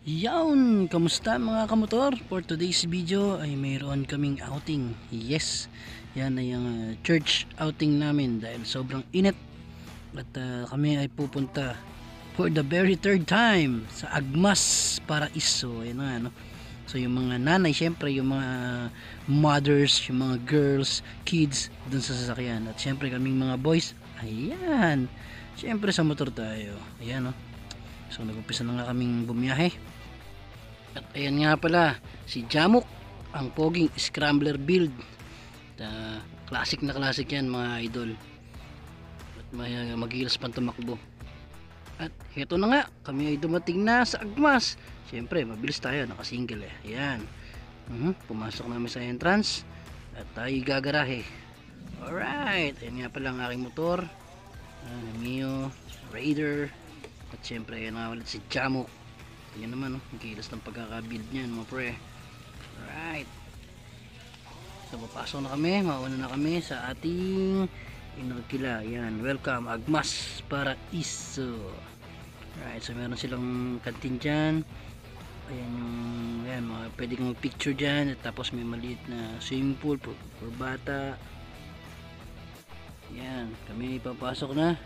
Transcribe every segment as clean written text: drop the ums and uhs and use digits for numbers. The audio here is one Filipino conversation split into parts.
Yawn! Kamusta mga kamotor? For today's video ay mayroon kaming outing. Yes, yan ay ang church outing namin dahil sobrang init. At kami ay pupunta for the very third time sa Agmas Paraiso. Ayan nga, no? So yung mga nanay, syempre yung mga mothers, yung mga girls, kids dun sa sasakyan. At syempre kaming mga boys, ayan, syempre sa motor tayo. Ayan, no? So nag-umpisa na nga kaming bumiyahe. At ayan nga pala, si Jamuk, ang poging scrambler build. Classic na classic yan mga idol. At may magilas pang tumakbo. At heto na nga, kami ay dumating na sa Agmas. Siyempre, mabilis tayo, nakasingle eh. Ayan. Pumasok namin sa entrance. At tayo gagarahe. Alright, ayan nga pala ang aking motor. Mio, Raider. At siyempre, ayan nga ulit si Jamuk. Yan naman, ang kilas ng pagkakabuild niyan mga pre. Alright, so papasok na kami, mauna na kami sa ating inarkila. Yan, welcome Agmas Paraiso. Alright, so meron silang kantin dyan. Ayan yung, ayan, pwede kang mag-picture dyan. At tapos may maliit na swimming pool for bata. Yan, kami papasok na.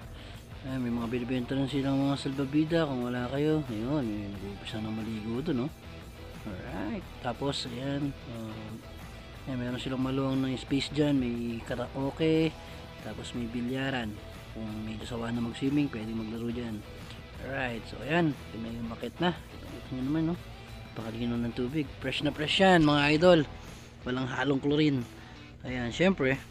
Ay, may mga binibenta rin silang mga salbabida kung wala kayo. Ayun, may nag-uumpisa na maligo doon, no? Alright, tapos ayan, ayan, meron silang maluwang ng space dyan. May karaoke, tapos may bilyaran. Kung may sawa na mag-swimming, pwede maglaro dyan. Alright, so ayan, ito na yung makit na. Ito nyo naman, no? Pakalino ng tubig. Fresh na fresh yan mga idol, walang halong chlorine. Ayan, syempre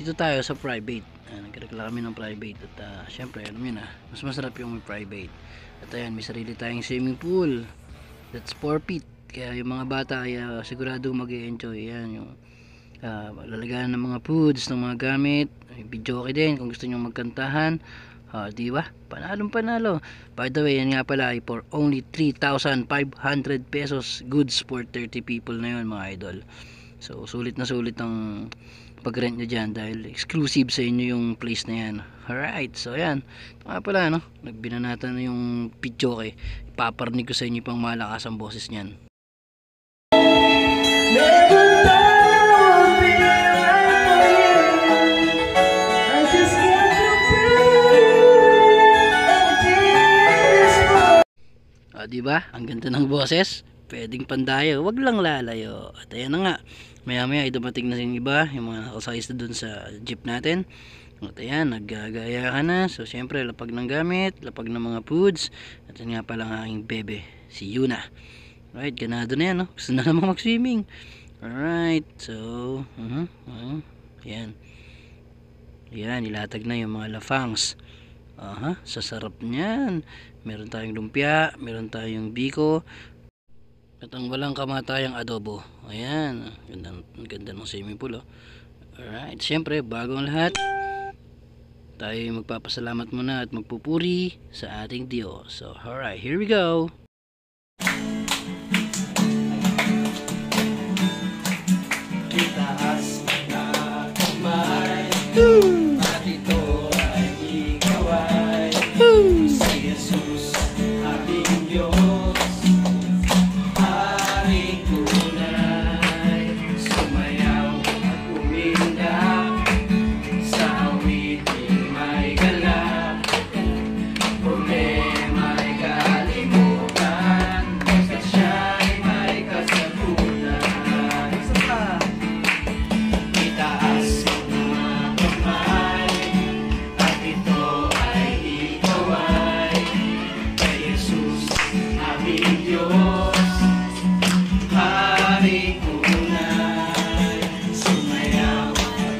dito tayo sa private. Nagkaroon kami ng private. At syempre alam nyo na, mas masarap yung may private. At ayan, may sarili tayong swimming pool. That's 4 feet. Kaya yung mga bata ay sigurado mag-e-enjoy. Ayan, yung lalagayan ng mga foods, ng mga gamit. Video okay din kung gusto nyo magkantahan. Diba? Panalong panalo. By the way, yan nga pala ay for only 3,500 pesos. Goods for 30 people na yun mga idol. So sulit na sulit ang pag-rent nyo dyan dahil exclusive sa inyo yung place na yan. Alright, so ayan, nga pala, no? Nagbinanatan na yung video kay ipaparnig ko sa inyo pang malakas ang boses nyan. Diba? Ang ganda ng boses. Pwedeng pandayo, wag lang lalayo. At ayan na nga, maya maya ay dumating na yung iba, yung mga nakasakay na dun sa jeep natin. At ayan, naggagaya ka na. So syempre, lapag ng gamit, lapag ng mga foods. At yun nga pala ang aking bebe, si Yuna. Alright, ganado na yan, no? Gusto na namang mag-swimming. Alright, so ayan. Ayan, ilatag na yung mga lafangs. Sasarap niyan. Meron tayong lumpia, meron tayong biko, at ang walang kamatayang adobo. Ayan, ganda ng swimming pool, oh. Alright, syempre bago ang lahat, tayo magpapasalamat muna at magpupuri sa ating Diyos. So alright, here we go. Itaas na kamay, at ito ay ikaway, si Jesus ating Diyos.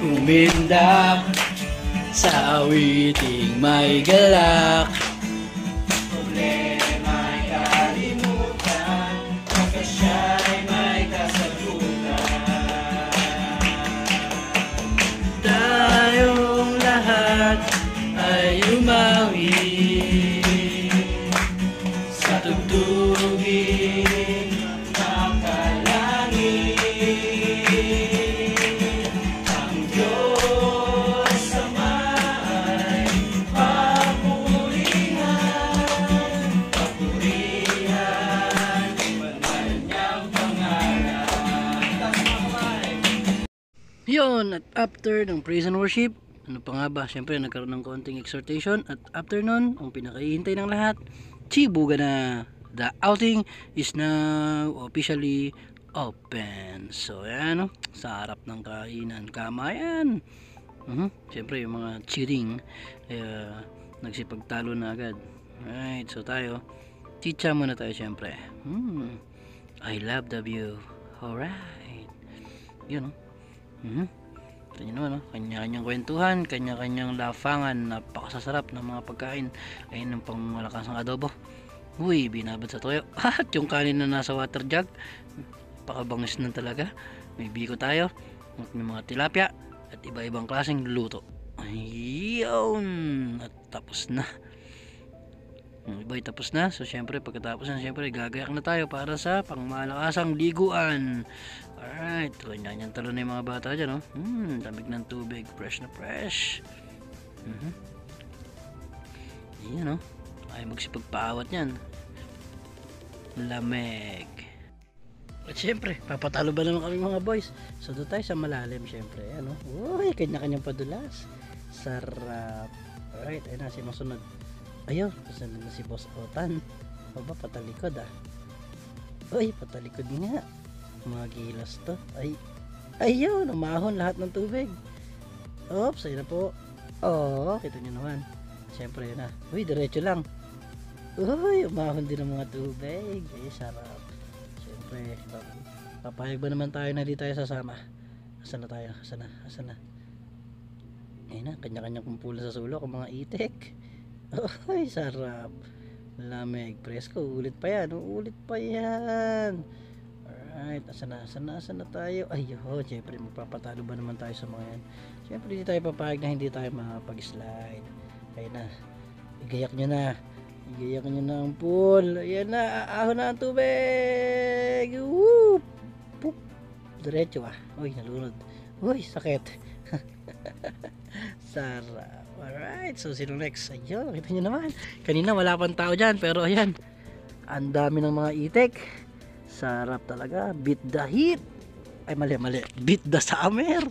Umindak sa awiting may galak, problema'y kalimutan, pagka siya'y may kasagutan. Tayong lahat ay umawi sa tugtugin makalangin. Ang Diyos sa may papuri Ayun, at after ng praise and worship, ano pa nga ba, syempre nagkaroon ng konting exhortation, at after nun, ang pinakahihintay ng lahat, chibuga na. The outing is now officially open. So ayan, no? Sa harap ng kainan, kamayan. Syempre yung mga cheering, nagsipagtalo na agad. Alright, so tayo, chicha muna tayo syempre. I love the view. Alright. Yun, no? Ito nyo naman, no? Kanya-kanyang kwentuhan, kanya-kanyang lafangan, napakasasarap ng mga pagkain. Ayun ang pangmalakas ng adobo. Uy, binabad sa toyo. At yung kanin na nasa water jug, pakabangis na talaga. May biko tayo, at may mga tilapia, at iba-ibang klaseng luto. Ayun, at tapos na. Yung iba ay tapos na. So syempre pagkatapos na, syempre gagayak na tayo para sa pangmalakasang liguan. Alright, ganyan talo na yung mga bata dyan, no? Lamig ng tubig, fresh na fresh. Yan, no? Ay magsipagpaawat yan. Lamig. At syempre, papatalo ba naman kami mga boys? So doon tayo sa malalim syempre, ano? Uy, kanya-kanyang padulas. Sarap. Alright, ayun na si masunod. Ayun, kasunod na si Boss Otan. Baba, patalikod ah. Uy, patalikod nga. Mga gilas to. Ay, ayun, umahon lahat ng tubig. Oops, ayun na po. Oo, kita nyo naman. Siyempre yun na. Uy, diretso lang. Uy, umahon din ng mga tubig. Ay, sarap. Siyempre, papayag ba naman tayo na di tayo sasama? Asan na tayo? Asan na? Ayun na, kanya-kanyang kumpulan sa sulok ang mga itik. Ay, sarap. Lamig, presko. Ulit pa yan. Alright, asan na tayo? Ayun, syempre magpapatalo ba naman tayo sa mga yan? Syempre hindi tayo papayag na hindi tayo makapag-slide. Ayun na, igayak nyo na ang pool. Ayan na, ahon na ang tubig. Whoop! Poop! Diretso ah. Uy, nalunod. Uy, sakit. Sarap. Alright, so sino next? Ayun, nakita nyo naman, kanina wala pang tao dyan, pero ayan, ang dami ng mga itik. Sarap talaga. Beat the heat. Ay, mali. Beat the summer.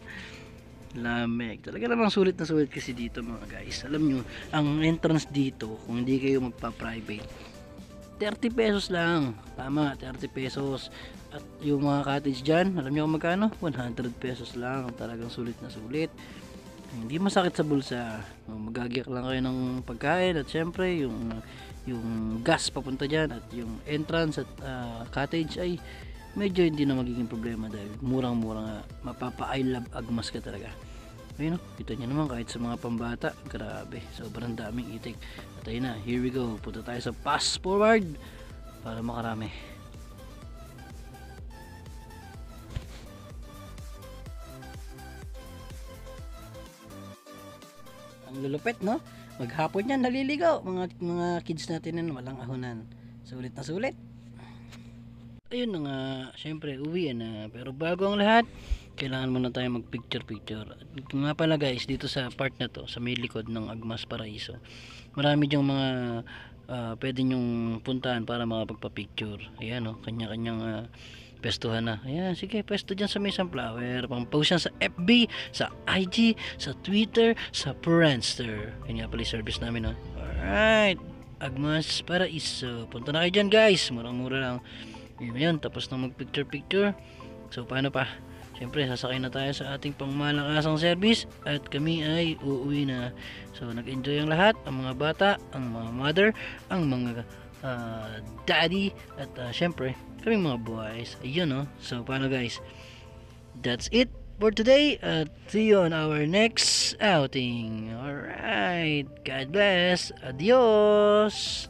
Lamig. Talaga namang sulit na sulit kasi dito mga guys. Alam nyo, ang entrance dito, kung hindi kayo magpa-private, 30 pesos lang. Tama, 30 pesos. At yung mga cottage dyan, alam nyo kung magkano? 100 pesos lang. Talagang sulit na sulit. Hindi masakit sa bulsa. Magagyak lang kayo ng pagkain, at syempre yung gas papunta dyan, at yung entrance at cottage ay medyo hindi na magiging problema dahil murang-mura nga. Mapapa-I love Agmas ka talaga. Ayun, no? Kita nyo naman kahit sa mga pambata, grabe, sobrang daming itik. At ayun na, here we go. Punta tayo sa fast forward para makarami. Ang lulupet, no? Maghapon yan naliligaw mga kids natin yan, walang ahonan. Sulit na sulit. Ayun na nga, syempre uwi na. Pero bago ang lahat, kailangan muna tayo mag picture. At nga pala guys, dito sa part na to, sa may likod ng Agmas Paraiso, marami dyang mga pwede nyong puntahan para makapagpa-picture. Ayan, no? Kanya-kanyang pestuhan na. Ayan, sige, pesto dyan sa may sunflower. Pang-post yan sa FB, sa IG, sa Twitter, sa Friendster. Yan nga pala yung service namin, no? Alright, Agmas Paraiso. Punta na kayo dyan guys, murang-mura lang. Yun, tapos na mag-picture. So, paano pa? Siyempre, sasakay na tayo sa ating pangmalakasang service at kami ay uuwi na. So, nag-enjoy ang lahat, ang mga bata, ang mga mother, ang mga daddy, at siyempre, kaming mga boys. Ayun, no? So, paano guys? That's it for today. See you on our next outing. Alright. God bless. Adios.